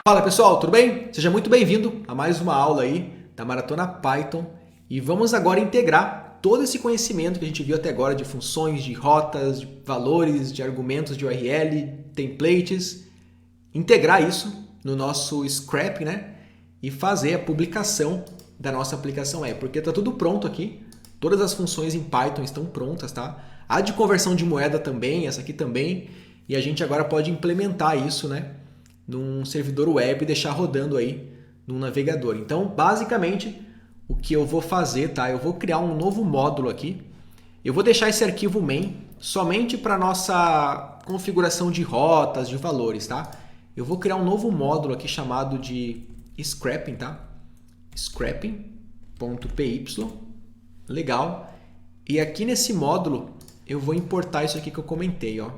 Fala pessoal, tudo bem? Seja muito bem-vindo a mais uma aula aí da Maratona Python e vamos agora integrar todo esse conhecimento que a gente viu até agora de funções, de rotas, de valores, de argumentos de URL, templates, integrar isso no nosso Scrap, né? E fazer a publicação da nossa aplicação web, porque está tudo pronto aqui, todas as funções em Python estão prontas, tá? A de conversão de moeda também, essa aqui também, e a gente agora pode implementar isso, né? Num servidor web e deixar rodando aí num navegador. Então, basicamente, o que eu vou fazer, tá? Eu vou criar um novo módulo aqui. Eu vou deixar esse arquivo main somente para nossa configuração de rotas, de valores, tá? Eu vou criar um novo módulo aqui chamado de scrapping, tá? Scrapping.py. Legal. E aqui nesse módulo eu vou importar isso aqui que eu comentei, ó.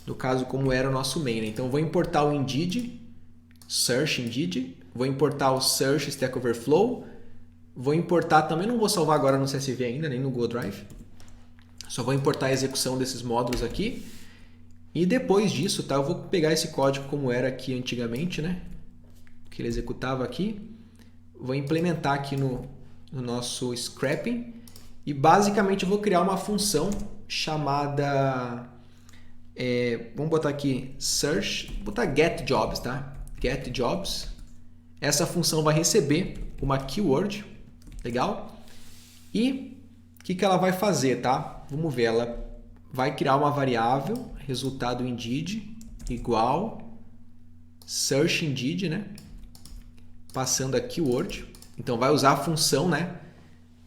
No caso, como era o nosso main, né? Então, eu vou importar o Indeed, Search Indeed, vou importar o Search Stack Overflow, vou importar, também não vou salvar agora no CSV ainda, nem no Google Drive, só vou importar a execução desses módulos aqui, e depois disso, tá, eu vou pegar esse código como era aqui antigamente, né, que ele executava aqui, vou implementar aqui no nosso scrapping, e basicamente eu vou criar uma função chamada... vamos botar aqui search, vou botar get jobs, tá? Get jobs. Essa função vai receber uma keyword, legal? E o que ela vai fazer, tá? Vamos ver, ela vai criar uma variável, resultado Indeed, igual search Indeed, né? Passando a keyword. Então, vai usar a função, né?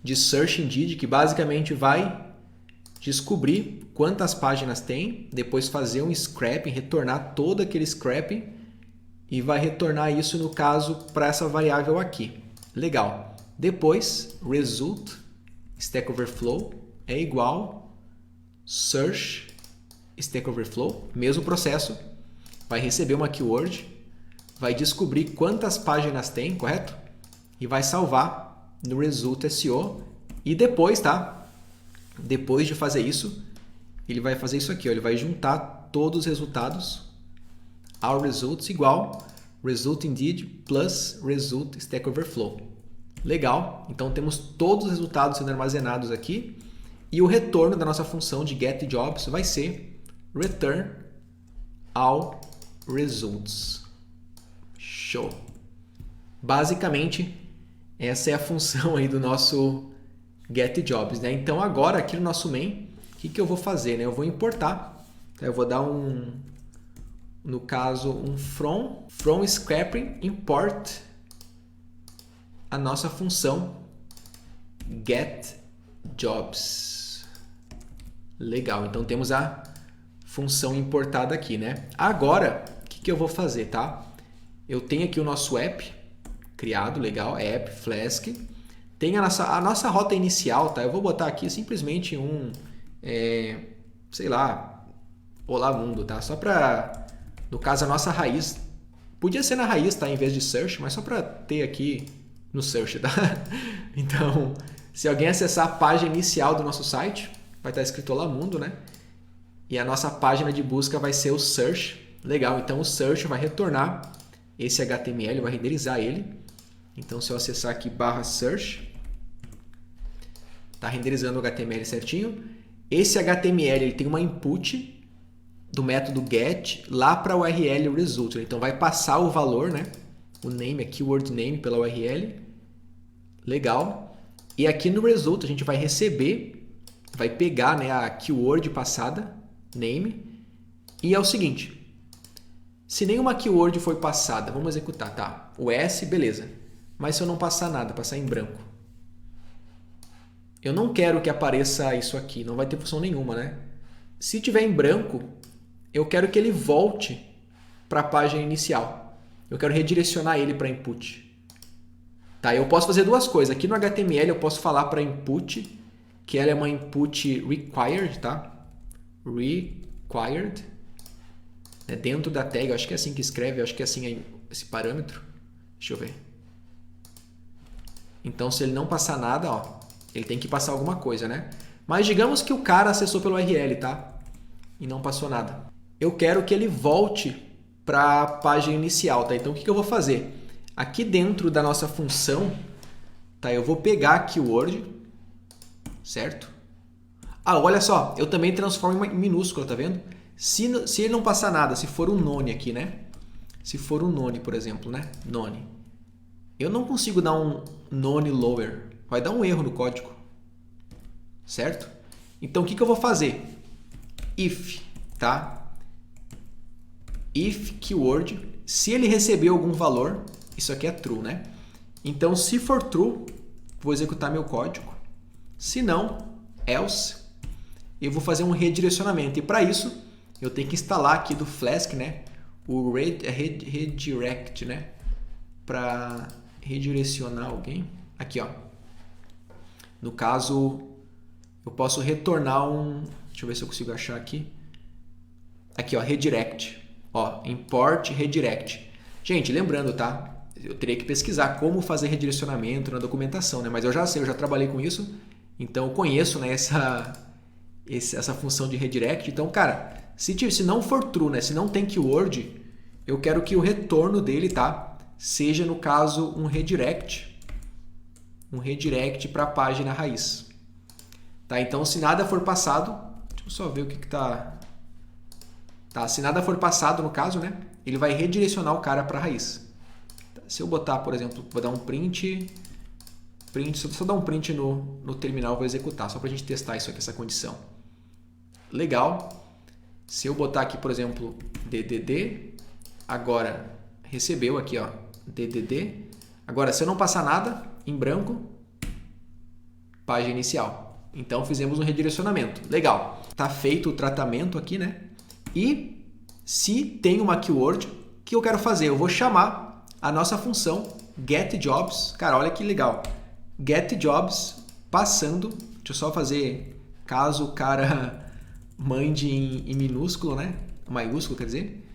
De search Indeed, que basicamente vai descobrir quantas páginas tem, depois fazer um scrapping, retornar todo aquele scrapping e vai retornar isso, no caso, para essa variável aqui. Legal. Depois, result, Stack Overflow, é igual search Stack Overflow, mesmo processo, vai receber uma keyword, vai descobrir quantas páginas tem, correto? E vai salvar no result SEO e depois, tá? Depois de fazer isso, ele vai fazer isso aqui, ó, ele vai juntar todos os resultados ao results igual result indeed plus result stack overflow. Legal, então temos todos os resultados sendo armazenados aqui e o retorno da nossa função de getJobs vai ser return all results. Show! Basicamente, essa é a função aí do nosso getJobs, né? Então agora aqui no nosso main, o que eu vou fazer, né? Eu vou importar, eu vou dar no caso um from scrapping import a nossa função getJobs. Legal, então temos a função importada aqui, né? Agora, o que eu vou fazer, tá? Eu tenho aqui o nosso app criado, legal, app Flask. Tem a nossa rota inicial, tá? Eu vou botar aqui simplesmente sei lá, olá mundo, tá? Só para, no caso, a nossa raiz. Podia ser na raiz, tá? Em vez de search, mas só para ter aqui no search, tá? Então, se alguém acessar a página inicial do nosso site, vai estar escrito olá mundo, né? E a nossa página de busca vai ser o search. Legal, então o search vai retornar esse HTML, vai renderizar ele. Então, se eu acessar aqui /search, está renderizando o HTML certinho. Esse HTML ele tem uma input do método get lá para a URL result. Então, vai passar o valor, né? O name, a keyword name pela URL. Legal. E aqui no result a gente vai receber, vai pegar, né, a keyword passada, name. E é o seguinte, se nenhuma keyword foi passada, vamos executar, tá? O S, beleza. Mas se eu não passar nada, passar em branco, eu não quero que apareça isso aqui, não vai ter função nenhuma, né? Se tiver em branco, eu quero que ele volte para a página inicial. Eu quero redirecionar ele para input. Tá, eu posso fazer duas coisas. Aqui no HTML eu posso falar para input, que ela é uma input required, tá? Required. É dentro da tag, eu acho que é assim que escreve, eu acho que é assim esse parâmetro. Deixa eu ver. Então, se ele não passar nada, ó, ele tem que passar alguma coisa, né? Mas digamos que o cara acessou pelo URL, tá? E não passou nada. Eu quero que ele volte para a página inicial, tá? Então, o que eu vou fazer? Aqui dentro da nossa função, tá? Eu vou pegar a keyword, certo? Ah, olha só, eu também transformo em minúscula, tá vendo? Se ele não passar nada, se for um none aqui, né? Se for um none, por exemplo, né? None. Eu não consigo dar um none lower. Vai dar um erro no código. Certo? Então, o que eu vou fazer? If, tá? If keyword, se ele receber algum valor, isso aqui é true, né? Então, se for true, vou executar meu código. Se não, else, eu vou fazer um redirecionamento. E para isso, eu tenho que instalar aqui do Flask, né? O redirect, né? Para redirecionar alguém. Aqui, ó. No caso, eu posso retornar um... Deixa eu ver se eu consigo achar aqui. Aqui, ó, redirect. Ó, import redirect. Gente, lembrando, tá? Eu teria que pesquisar como fazer redirecionamento na documentação, né? Mas eu já sei, eu já trabalhei com isso. Então, eu conheço, né, essa função de redirect. Então, cara, se não for true, né? Se não tem keyword, eu quero que o retorno dele, tá? Seja, no caso, um redirect para a página raiz. Tá? Então, se nada for passado, deixa eu só ver o que tá. Tá, se nada for passado, no caso, né, ele vai redirecionar o cara para a raiz. Se eu botar, por exemplo, vou dar um print, se eu dar um print no terminal, vou executar, só para a gente testar isso aqui, essa condição. Legal. Se eu botar aqui, por exemplo, DDD, agora recebeu aqui, ó, DDD. Agora, se eu não passar nada, em branco, página inicial. Então, fizemos um redirecionamento. Legal. Tá feito o tratamento aqui, né? E se tem uma keyword, o que eu quero fazer? Eu vou chamar a nossa função getJobs. Cara, olha que legal. GetJobs passando... Deixa eu só fazer caso o cara mande em minúsculo, né? Maiúsculo, quer dizer.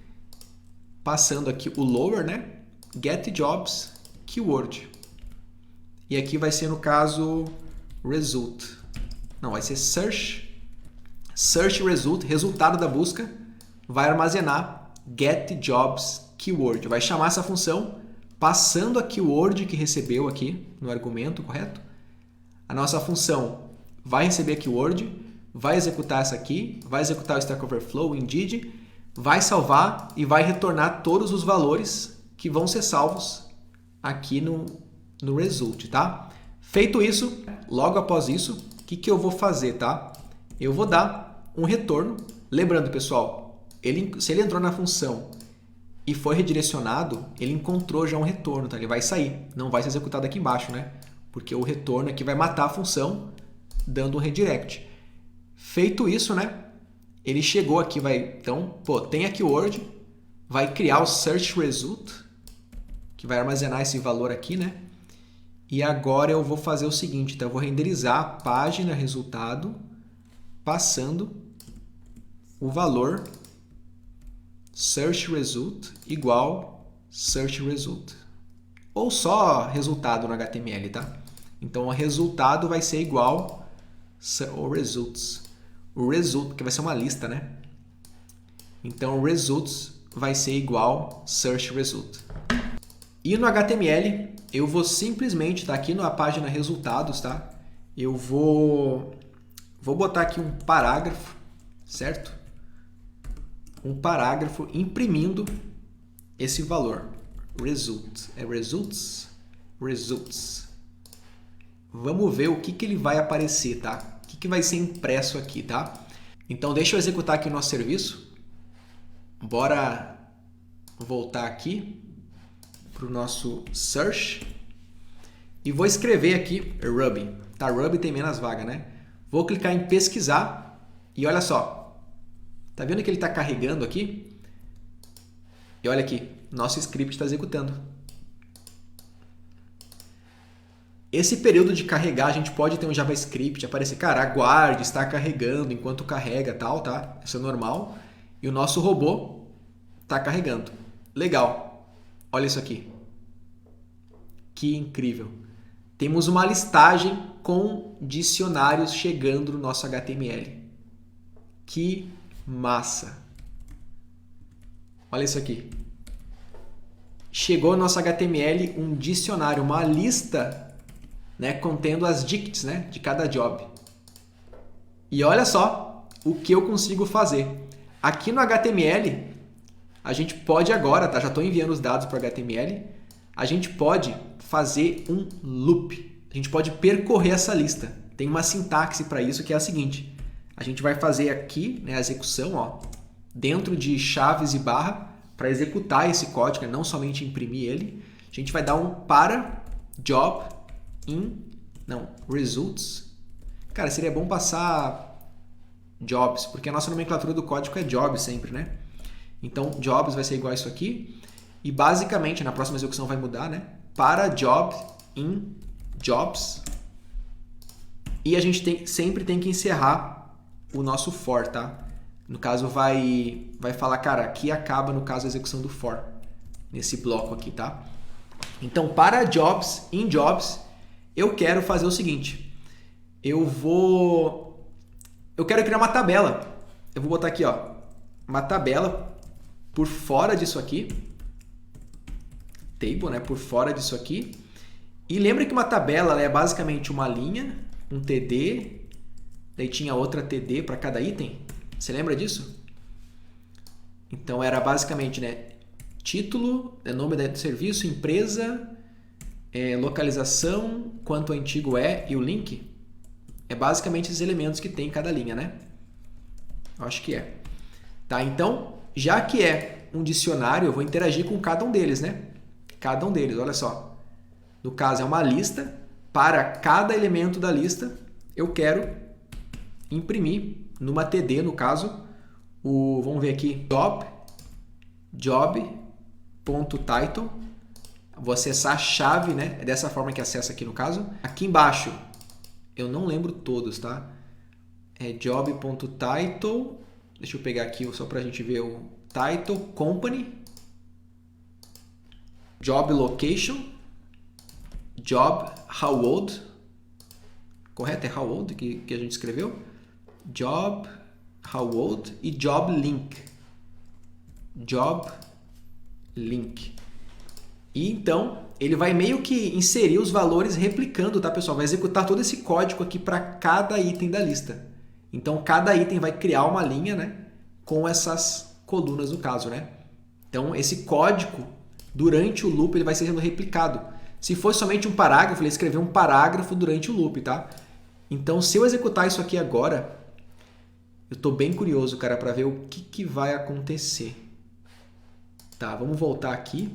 Passando aqui o lower, né? GetJobs keyword. E aqui vai ser, no caso, result. Não, vai ser search result, resultado da busca, vai armazenar getJobs keyword. Vai chamar essa função passando a keyword que recebeu aqui no argumento, correto? A nossa função vai receber a keyword, vai executar essa aqui, vai executar o Stack Overflow, o Indeed, vai salvar e vai retornar todos os valores que vão ser salvos aqui no result, tá? Feito isso, logo após isso, o que eu vou fazer, tá? Eu vou dar um retorno. Lembrando, pessoal, se ele entrou na função e foi redirecionado, ele encontrou já um retorno, tá? Ele vai sair, não vai ser executado aqui embaixo, né? Porque o retorno aqui vai matar a função dando um redirect. Feito isso, né? Ele chegou aqui, então, tem a keyword, vai criar o search result, que vai armazenar esse valor aqui, né? E agora eu vou fazer o seguinte, então eu vou renderizar a página resultado passando o valor search result igual search result. Ou só resultado no HTML, tá? Então o resultado vai ser igual ao results. O result, que vai ser uma lista, né? Então o results vai ser igual search result. E no HTML, eu vou simplesmente, tá aqui na página resultados, tá? Eu vou botar aqui um parágrafo, certo? Um parágrafo imprimindo esse valor. Result. É results? Results. Vamos ver o que ele vai aparecer, tá? O que vai ser impresso aqui, tá? Então, deixa eu executar aqui o nosso serviço. Bora voltar aqui para o nosso search. E vou escrever aqui Ruby. Tá, Ruby tem menos vaga, né? Vou clicar em pesquisar e olha só. Tá vendo que ele está carregando aqui? E olha aqui, nosso script está executando. Esse período de carregar, a gente pode ter um JavaScript aparecer, cara, aguarde, está carregando enquanto carrega, tal, tá? Isso é normal. E o nosso robô está carregando. Legal. Olha isso aqui. Que incrível. Temos uma listagem com dicionários chegando no nosso HTML. Que massa. Olha isso aqui. Chegou no nosso HTML um dicionário, uma lista, né, contendo as dicts, né, de cada job. E olha só o que eu consigo fazer. Aqui no HTML, a gente pode agora, tá? Já estou enviando os dados para o HTML. A gente pode fazer um loop. A gente pode percorrer essa lista. Tem uma sintaxe para isso que é a seguinte. A gente vai fazer aqui, né, a execução, ó, dentro de chaves e barra para executar esse código, né, não somente imprimir ele. A gente vai dar um para job results. Cara, seria bom passar jobs, porque a nossa nomenclatura do código é job sempre, né? Então, jobs vai ser igual a isso aqui. E basicamente, na próxima execução vai mudar, né? Para job in jobs. E a gente sempre tem que encerrar o nosso for, tá? No caso, vai falar, cara, aqui acaba, no caso, a execução do for. Nesse bloco aqui, tá? Então, para jobs, in jobs, eu quero fazer o seguinte. Eu quero criar uma tabela. Eu vou botar aqui, ó, uma tabela por fora disso aqui. Table, né? Por fora disso aqui. E lembra que uma tabela ela é basicamente uma linha, um TD, daí tinha outra TD para cada item. Você lembra disso? Então era basicamente, né, título, nome do serviço, empresa, localização, quanto antigo é e o link. É basicamente esses elementos que tem em cada linha, né? Eu acho que é. Tá, então, já que é um dicionário, eu vou interagir com cada um deles, né? Cada um deles, olha só. No caso, é uma lista. Para cada elemento da lista, eu quero imprimir numa TD, no caso, vamos ver aqui, job.title. Vou acessar a chave, né? É dessa forma que acessa aqui no caso. Aqui embaixo, eu não lembro todos, tá? É job.title. Deixa eu pegar aqui só para a gente ver o title, company, job location, job how old, correto? É how old que a gente escreveu? Job how old e job link. Job link. E então, ele vai meio que inserir os valores replicando, tá, pessoal? Vai executar todo esse código aqui para cada item da lista. Então, cada item vai criar uma linha, né, com essas colunas no caso, né? Então, esse código, durante o loop, ele vai ser sendo replicado. Se fosse somente um parágrafo, ele ia escrever um parágrafo durante o loop, tá? Então, se eu executar isso aqui agora, eu estou bem curioso, cara, para ver o que vai acontecer. Tá, vamos voltar aqui.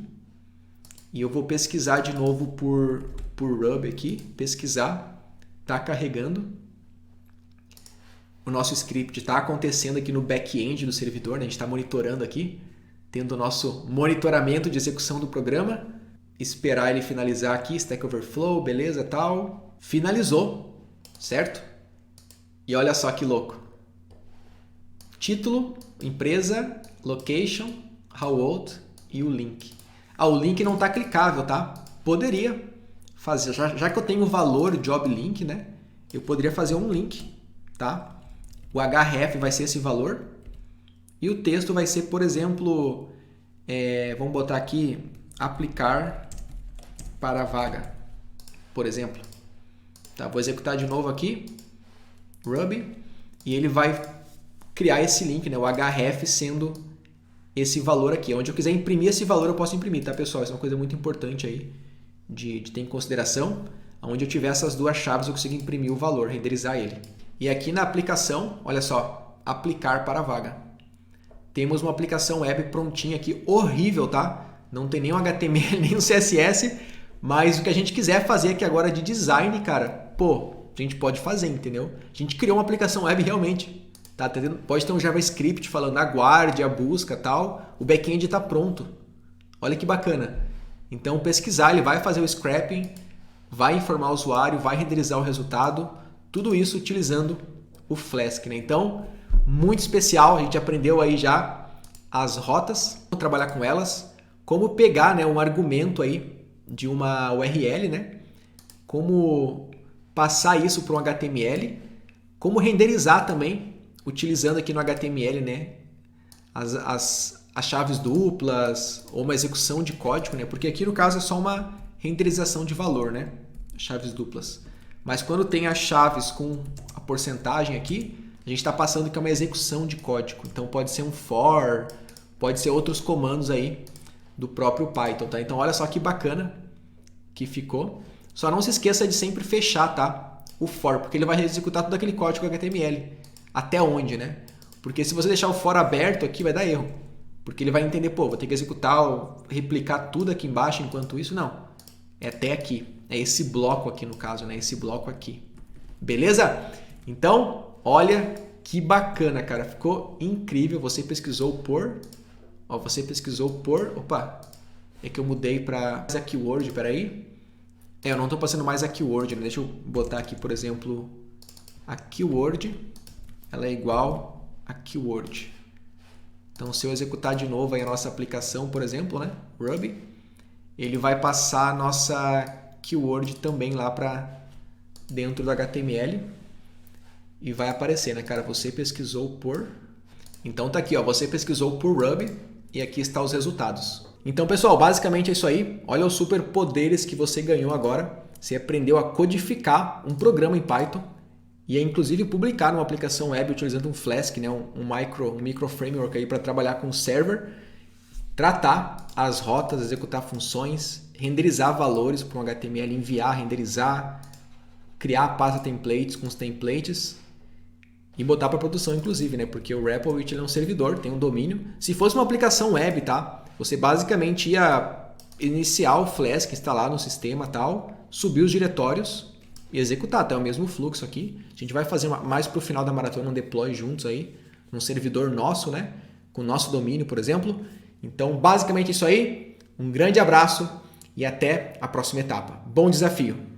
E eu vou pesquisar de novo por Ruby aqui. Pesquisar. Tá carregando. O nosso script está acontecendo aqui no back-end do servidor, né? A gente está monitorando aqui, tendo o nosso monitoramento de execução do programa. Esperar ele finalizar aqui, Stack Overflow, beleza, tal. Finalizou, certo? E olha só que louco. Título, empresa, location, how old e o link. O link não está clicável, tá? Poderia fazer, já que eu tenho o valor job link, né? Eu poderia fazer um link, tá? O href vai ser esse valor e o texto vai ser, por exemplo, vamos botar aqui, aplicar para a vaga, por exemplo. Tá, vou executar de novo aqui, Ruby, e ele vai criar esse link, né? O href sendo esse valor aqui. Onde eu quiser imprimir esse valor, eu posso imprimir, tá, pessoal? Isso é uma coisa muito importante aí de ter em consideração. Onde eu tiver essas duas chaves, eu consigo imprimir o valor, renderizar ele. E aqui na aplicação, olha só, aplicar para a vaga. Temos uma aplicação web prontinha aqui, horrível, tá? Não tem nem um HTML, nem um CSS, mas o que a gente quiser fazer aqui agora de design, cara, pô, a gente pode fazer, entendeu? A gente criou uma aplicação web realmente. Tá? Pode ter um JavaScript falando aguarde, a busca e tal. O back-end está pronto. Olha que bacana. Então, pesquisar, ele vai fazer o scrapping, vai informar o usuário, vai renderizar o resultado. Tudo isso utilizando o Flask, né? Então, muito especial. A gente aprendeu aí já as rotas, como trabalhar com elas, como pegar, né, um argumento aí de uma URL, né? Como passar isso para um HTML, como renderizar também, utilizando aqui no HTML, né, as chaves duplas ou uma execução de código, né? Porque aqui no caso é só uma renderização de valor, né? Chaves duplas. Mas quando tem as chaves com a porcentagem aqui, a gente está passando que é uma execução de código. Então pode ser um for, pode ser outros comandos aí do próprio Python, tá? Então olha só que bacana que ficou. Só não se esqueça de sempre fechar, tá? O for, porque ele vai executar todo aquele código HTML. Até onde, né? Porque se você deixar o for aberto aqui, vai dar erro. Porque ele vai entender, pô, vou ter que executar, replicar tudo aqui embaixo enquanto isso. Não. É até aqui. É esse bloco aqui no caso, né? Esse bloco aqui. Beleza? Então, olha que bacana, cara. Ficou incrível. Você pesquisou por... Ó, você pesquisou por... Opa! É que eu mudei para a keyword, peraí. Eu não estou passando mais a keyword, né? Deixa eu botar aqui, por exemplo, a keyword. Ela é igual a keyword. Então, se eu executar de novo aí a nossa aplicação, por exemplo, né? Ruby, ele vai passar a nossa keyword também lá para dentro do HTML e vai aparecer, né, cara? Você pesquisou por... Então tá aqui, ó, você pesquisou por Ruby e aqui está os resultados. Então, pessoal, basicamente é isso aí. Olha os superpoderes que você ganhou agora. Você aprendeu a codificar um programa em Python e a, inclusive, publicar uma aplicação web utilizando um Flask, né? um micro framework aí para trabalhar com server, tratar as rotas, executar funções, renderizar valores para um HTML, enviar, renderizar, criar a pasta templates com os templates e botar para produção, inclusive, né? Porque o Repl é um servidor, tem um domínio. Se fosse uma aplicação web, tá? Você basicamente ia iniciar o Flask, instalar no sistema tal, subir os diretórios e executar. Até o mesmo fluxo aqui. A gente vai fazer mais para o final da maratona um deploy juntos aí, num servidor nosso, né? Com o nosso domínio, por exemplo. Então, basicamente isso aí. Um grande abraço e até a próxima etapa. Bom desafio!